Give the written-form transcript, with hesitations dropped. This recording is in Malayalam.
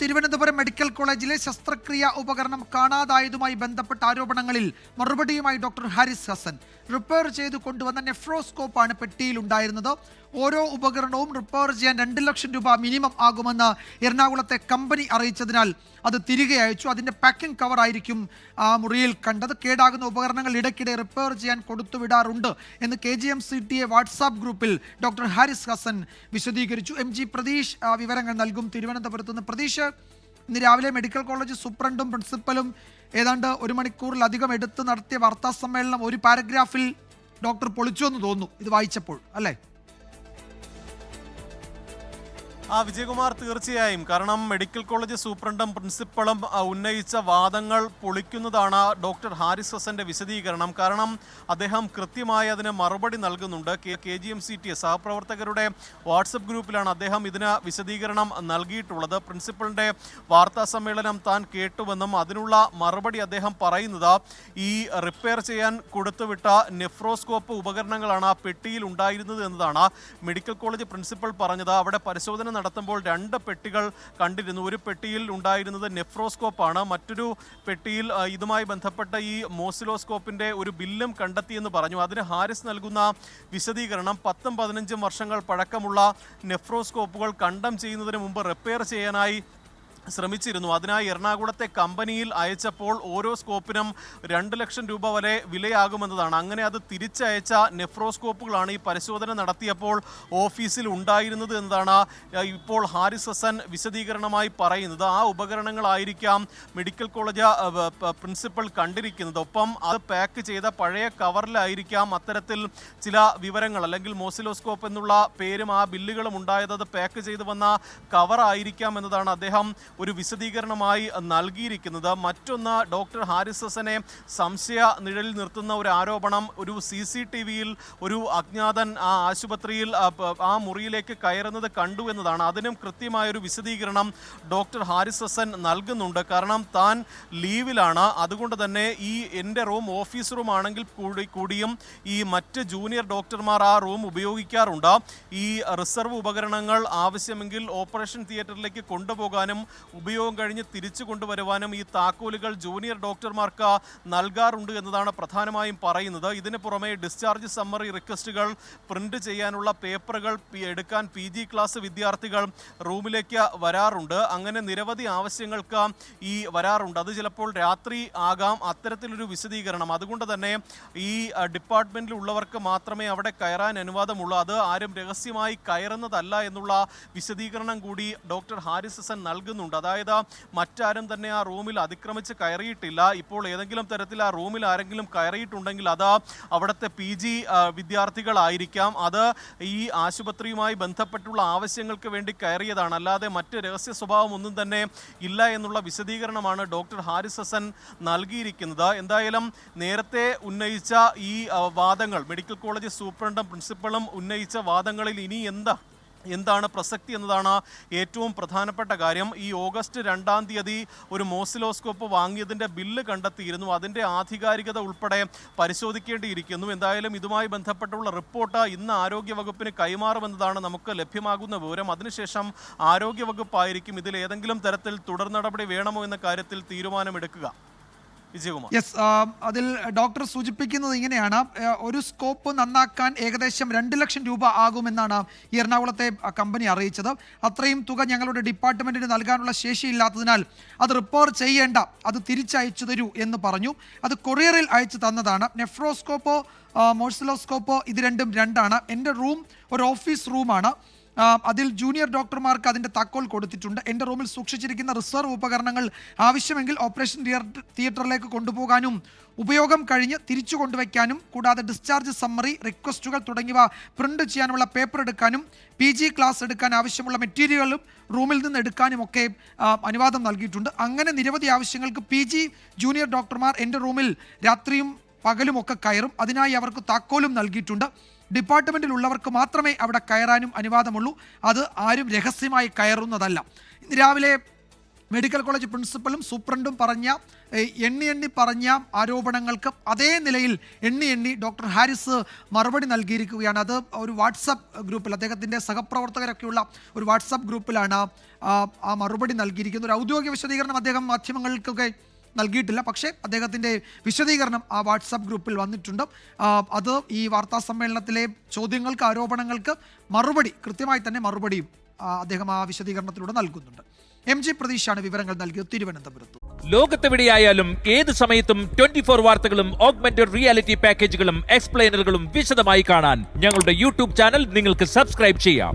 തിരുവനന്തപുരം മെഡിക്കൽ കോളേജിലെ ശസ്ത്രക്രിയാ ഉപകരണം കാണാതായതുമായി ബന്ധപ്പെട്ട ആരോപണങ്ങളിൽ മറുപടിയുമായി ഡോക്ടർ ഹാരിസ് ഹസൻ. റിപ്പയർ ചെയ്തു കൊണ്ടുവന്ന നെഫ്രോസ്കോപ്പാണ് പെട്ടിയിലുണ്ടായിരുന്നത്. ഓരോ ഉപകരണവും റിപ്പയർ ചെയ്യാൻ 2 ലക്ഷം രൂപ മിനിമം ആകുമെന്ന് എറണാകുളത്തെ കമ്പനി അറിയിച്ചതിനാൽ അത് തിരികെ അയച്ചു. അതിൻ്റെ പാക്കിംഗ് കവർ ആയിരിക്കും ആ മുറിയിൽ കണ്ടത്. കേടാകുന്ന ഉപകരണങ്ങൾ ഇടയ്ക്കിടെ റിപ്പയർ ചെയ്യാൻ കൊടുത്തുവിടാറുണ്ട് എന്ന് KGM-CTA വാട്സാപ്പ് ഗ്രൂപ്പിൽ ഡോക്ടർ ഹാരിസ് ഹസൻ വിശദീകരിച്ചു. MG പ്രതീഷ് വിവരങ്ങൾ നൽകും തിരുവനന്തപുരത്ത് നിന്ന്. പ്രതീഷ്, ഇന്ന് രാവിലെ മെഡിക്കൽ കോളേജ് സൂപ്രണ്ടും പ്രിൻസിപ്പലും ഏതാണ്ട് 1 മണിക്കൂറിലധികം എടുത്ത് നടത്തിയ വാർത്താ സമ്മേളനം ഒരു പാരഗ്രാഫിൽ ഡോക്ടർ പൊളിച്ചു എന്ന് തോന്നുന്നു ഇത് വായിച്ചപ്പോൾ, അല്ലേ? വിജയകുമാർ, തീർച്ചയായും. കാരണം മെഡിക്കൽ കോളേജ് സൂപ്രണ്ടും പ്രിൻസിപ്പളും ഉന്നയിച്ച വാദങ്ങൾ പൊളിക്കുന്നതാണ് ഡോക്ടർ ഹാരിസ് ഹസന്റെ വിശദീകരണം. കാരണം അദ്ദേഹം കൃത്യമായി അതിന് മറുപടി നൽകുന്നുണ്ട്. KGM-CTA സഹപ്രവർത്തകരുടെ വാട്സപ്പ് ഗ്രൂപ്പിലാണ് അദ്ദേഹം ഇതിന് വിശദീകരണം നൽകിയിട്ടുള്ളത്. പ്രിൻസിപ്പളിന്റെ വാർത്താ സമ്മേളനം താൻ കേട്ടുവെന്നും അതിനുള്ള മറുപടി അദ്ദേഹം പറയുന്നത് ഈ റിപ്പയർ ചെയ്യാൻ കൊടുത്തുവിട്ട നെഫ്രോസ്കോപ്പ് ഉപകരണങ്ങളാണ് ആ പെട്ടിയിൽ ഉണ്ടായിരുന്നത് എന്നതാണ്. മെഡിക്കൽ കോളേജ് പ്രിൻസിപ്പൽ പറഞ്ഞത് അവിടെ പരിശോധന നടത്തുമ്പോൾ 2 പെട്ടികൾ കണ്ടിരുന്നു. ഒരു പെട്ടിയിൽ ഉണ്ടായിരുന്നത് നെഫ്രോസ്കോപ്പാണ്, മറ്റൊരു പെട്ടിയിൽ ഇതുമായി ബന്ധപ്പെട്ട ഈ മോസിലോസ്കോപ്പിന്റെ ഒരു ബില്ലും കണ്ടെത്തിയെന്ന് പറഞ്ഞു. അതിന് ഹാരിസ് നൽകുന്ന വിശദീകരണം 10-15 വർഷങ്ങൾ പഴക്കമുള്ള നെഫ്രോസ്കോപ്പുകൾ കണ്ടം ചെയ്യുന്നതിന് മുമ്പ് റിപ്പയർ ചെയ്യാനായി ശ്രമിച്ചിരുന്നു. അതിനായി എറണാകുളത്തെ കമ്പനിയിൽ അയച്ചപ്പോൾ ഓരോ സ്കോപ്പിനും 2 ലക്ഷം രൂപ വരെ വിലയാകുമെന്നതാണ്. അങ്ങനെ അത് തിരിച്ചയച്ച നെഫ്രോസ്കോപ്പുകളാണ് ഈ പരിശോധന നടത്തിയപ്പോൾ ഓഫീസിൽ ഉണ്ടായിരുന്നത് എന്നതാണ് ഇപ്പോൾ ഹാരിസ് ഹസൻ വിശദീകരണമായി പറയുന്നത്. ആ ഉപകരണങ്ങളായിരിക്കാം മെഡിക്കൽ കോളേജ് പ്രിൻസിപ്പൽ കണ്ടിരിക്കുന്നത്. ഒപ്പം അത് പാക്ക് ചെയ്ത പഴയ കവറിലായിരിക്കാം അത്തരത്തിൽ ചില വിവരങ്ങൾ, അല്ലെങ്കിൽ മോസിലോസ്കോപ്പ് എന്നുള്ള പേരും ആ ബില്ലുകളും ഉണ്ടായത് അത് പാക്ക് ചെയ്തു വന്ന കവറായിരിക്കാം എന്നതാണ് അദ്ദേഹം ഒരു വിശദീകരണമായി നൽകിയിരിക്കുന്നത്. മറ്റൊന്ന്, ഡോക്ടർ ഹാരിസ് ഹസനെ സംശയ നിഴലിൽ നിർത്തുന്ന ഒരു ആരോപണം, ഒരു CCTV-യിൽ ഒരു അജ്ഞാതൻ ആ ആശുപത്രിയിൽ ആ മുറിയിലേക്ക് കയറുന്നത് കണ്ടു എന്നതാണ്. അതിനും കൃത്യമായൊരു വിശദീകരണം ഡോക്ടർ ഹാരിസ് ഹസൻ നൽകുന്നുണ്ട്. കാരണം താൻ ലീവിലാണ്, അതുകൊണ്ട് തന്നെ ഈ എൻ്റെ റൂം ഓഫീസ് റൂം ആണെങ്കിൽ കൂടിയും ഈ മറ്റ് ജൂനിയർ ഡോക്ടർമാർ ആ റൂം ഉപയോഗിക്കാറുണ്ട്. ഈ റിസർവ് ഉപകരണങ്ങൾ ആവശ്യമെങ്കിൽ ഓപ്പറേഷൻ തിയേറ്ററിലേക്ക് കൊണ്ടുപോകാനും ഉപയോഗം കഴിഞ്ഞ് തിരിച്ചു കൊണ്ടുവരുവാനും ഈ താക്കോലുകൾ ജൂനിയർ ഡോക്ടർമാർക്ക് നൽകാറുണ്ട് എന്നതാണ് പ്രധാനമായും പറയുന്നത്. ഇതിന് പുറമെ ഡിസ്ചാർജ് സമ്മറി റിക്വസ്റ്റുകൾ പ്രിന്റ് ചെയ്യാനുള്ള പേപ്പറുകൾ എടുക്കാൻ PG ക്ലാസ് വിദ്യാർത്ഥികൾ റൂമിലേക്ക് വരാറുണ്ട്. അങ്ങനെ നിരവധി ആവശ്യങ്ങൾക്ക് ഈ വരാറുണ്ട്. അത് ചിലപ്പോൾ രാത്രി ആകാം. അത്തരത്തിലൊരു വിശദീകരണം. അതുകൊണ്ട് തന്നെ ഈ ഡിപ്പാർട്ട്മെന്റിലുള്ളവർക്ക് മാത്രമേ അവിടെ കയറാൻ അനുവാദമുള്ളൂ, അത് ആരും രഹസ്യമായി കയറുന്നതല്ല എന്നുള്ള വിശദീകരണം കൂടി ഡോക്ടർ ഹാരിസ് ഹസൻ നൽകുന്നുണ്ട്. അതായത് മറ്റാരും തന്നെ ആ റൂമിൽ അതിക്രമിച്ച് കയറിയിട്ടില്ല. ഇപ്പോൾ ഏതെങ്കിലും തരത്തിൽ ആ റൂമിൽ ആരെങ്കിലും കയറിയിട്ടുണ്ടെങ്കിൽ അത് അവിടുത്തെ PG വിദ്യാർത്ഥികളായിരിക്കാം. അത് ഈ ആശുപത്രിയുമായി ബന്ധപ്പെട്ടുള്ള ആവശ്യങ്ങൾക്ക് വേണ്ടി കയറിയതാണ്, അല്ലാതെ മറ്റ് രഹസ്യ സ്വഭാവം ഒന്നും തന്നെ ഇല്ല എന്നുള്ള വിശദീകരണമാണ് ഡോക്ടർ ഹാരിസ് ഹസൻ നൽകിയിരിക്കുന്നത്. എന്തായാലും നേരത്തെ ഉന്നയിച്ച ഈ വാദങ്ങൾ, മെഡിക്കൽ കോളേജ് സൂപ്രണ്ടും പ്രിൻസിപ്പളും ഉന്നയിച്ച വാദങ്ങളിൽ ഇനി എന്താണ് പ്രസക്തി എന്നതാണ് ഏറ്റവും പ്രധാനപ്പെട്ട കാര്യം. ഈ ഓഗസ്റ്റ് 2-ാം തീയതി ഒരു മോസിലോസ്കോപ്പ് വാങ്ങിയതിൻ്റെ ബില്ല് കണ്ടെത്തിയിരുന്നു. അതിൻ്റെ ആധികാരികത ഉൾപ്പെടെ പരിശോധിക്കേണ്ടിയിരിക്കുന്നു. എന്തായാലും ഇതുമായി ബന്ധപ്പെട്ടുള്ള റിപ്പോർട്ട് ഇന്ന് ആരോഗ്യവകുപ്പിന് കൈമാറുമെന്നതാണ് നമുക്ക് ലഭ്യമാകുന്ന വിവരം. അതിനുശേഷം ആരോഗ്യവകുപ്പായിരിക്കും ഇതിൽ ഏതെങ്കിലും തരത്തിൽ തുടർ നടപടി വേണമോ എന്ന കാര്യത്തിൽ തീരുമാനമെടുക്കുക. യെസ്, അതിൽ ഡോക്ടർ സൂചിപ്പിക്കുന്നത് ഇങ്ങനെയാണ്: ഒരു സ്കോപ്പ് നന്നാക്കാൻ ഏകദേശം 2 ലക്ഷം രൂപ ആകുമെന്നാണ് ഈ എറണാകുളത്തെ കമ്പനി അറിയിച്ചത്. അത്രയും തുക ഞങ്ങളുടെ ഡിപ്പാർട്ട്മെന്റിന് നൽകാനുള്ള ശേഷിയില്ലാത്തതിനാൽ അത് റിപ്പയർ ചെയ്യേണ്ട, അത് തിരിച്ചയച്ചു തരൂ എന്ന് പറഞ്ഞു. അത് കൊറിയറിൽ അയച്ചു തന്നതാണ്. നെഫ്രോസ്കോപ്പോ മോഴ്സിലോസ്കോപ്പോ ഇത് രണ്ടും രണ്ടാണ്. എൻ്റെ റൂം ഒരു ഓഫീസ് റൂമാണ്. അതിൽ ജൂനിയർ ഡോക്ടർമാർക്ക് അതിൻ്റെ താക്കോൽ കൊടുത്തിട്ടുണ്ട്. എൻ്റെ റൂമിൽ സൂക്ഷിച്ചിരിക്കുന്ന റിസർവ് ഉപകരണങ്ങൾ ആവശ്യമെങ്കിൽ ഓപ്പറേഷൻ തിയേറ്ററിലേക്ക് കൊണ്ടുപോകാനും ഉപയോഗം കഴിഞ്ഞ് തിരിച്ചു കൊണ്ടുവയ്ക്കാനും, കൂടാതെ ഡിസ്ചാർജ് സമ്മറി, റിക്വസ്റ്റുകൾ തുടങ്ങിയവ പ്രിന്റ് ചെയ്യാനുള്ള പേപ്പർ എടുക്കാനും, PG ക്ലാസ് എടുക്കാൻ ആവശ്യമുള്ള മെറ്റീരിയലുകളും റൂമിൽ നിന്ന് എടുക്കാനും ഒക്കെ അനുവാദം നൽകിയിട്ടുണ്ട്. അങ്ങനെ നിരവധി ആവശ്യങ്ങൾക്ക് PG ജൂനിയർ ഡോക്ടർമാർ എൻ്റെ റൂമിൽ രാത്രിയും പകലുമൊക്കെ കയറും. അതിനായി അവർക്ക് താക്കോലും നൽകിയിട്ടുണ്ട്. ഡിപ്പാർട്ട്മെൻറ്റിലുള്ളവർക്ക് മാത്രമേ അവിടെ കയറാനും അനുവാദമുള്ളൂ, അത് ആരും രഹസ്യമായി കയറുന്നതല്ല. ഇന്ന് രാവിലെ മെഡിക്കൽ കോളേജ് പ്രിൻസിപ്പലും സൂപ്രണ്ടും പറഞ്ഞ എണ്ണി പറഞ്ഞ ആരോപണങ്ങൾക്ക് അതേ നിലയിൽ എണ്ണി ഡോക്ടർ ഹാരിസ് മറുപടി നൽകിയിരിക്കുകയാണ്. അത് ഒരു വാട്സപ്പ് ഗ്രൂപ്പിൽ, അദ്ദേഹത്തിൻ്റെ സഹപ്രവർത്തകരൊക്കെയുള്ള ഒരു വാട്സപ്പ് ഗ്രൂപ്പിലാണ് ആ മറുപടി നൽകിയിരിക്കുന്നത്. ഒരു ഔദ്യോഗിക വിശദീകരണം അദ്ദേഹം മാധ്യമങ്ങൾക്കൊക്കെ നൽകിയിട്ടില്ല. പക്ഷേ അദ്ദേഹത്തിൻ്റെ വിശദീകരണം ആ വാട്സാപ്പ് ഗ്രൂപ്പിൽ വന്നിട്ടുണ്ട്. അത് ഈ വാർത്താ സമ്മേളനത്തിലെ ചോദ്യങ്ങൾക്ക്, ആരോപണങ്ങൾക്ക് മറുപടി, കൃത്യമായി തന്നെ മറുപടിയും അദ്ദേഹം ആ വിശദീകരണത്തിലൂടെ നൽകുന്നുണ്ട്. MG പ്രതീഷാണ് വിവരങ്ങൾ നൽകിയത് തിരുവനന്തപുരത്ത്. ലോകത്തെവിടെയായാലും ഏത് സമയത്തും 24 വാർത്തകളും ഓഗ്മെന്റഡ് റിയാലിറ്റി പാക്കേജുകളും എക്സ്പ്ലെയിനറുകളും വിശദമായി കാണാൻ ഞങ്ങളുടെ യൂട്യൂബ് ചാനൽ നിങ്ങൾക്ക് സബ്സ്ക്രൈബ് ചെയ്യാം.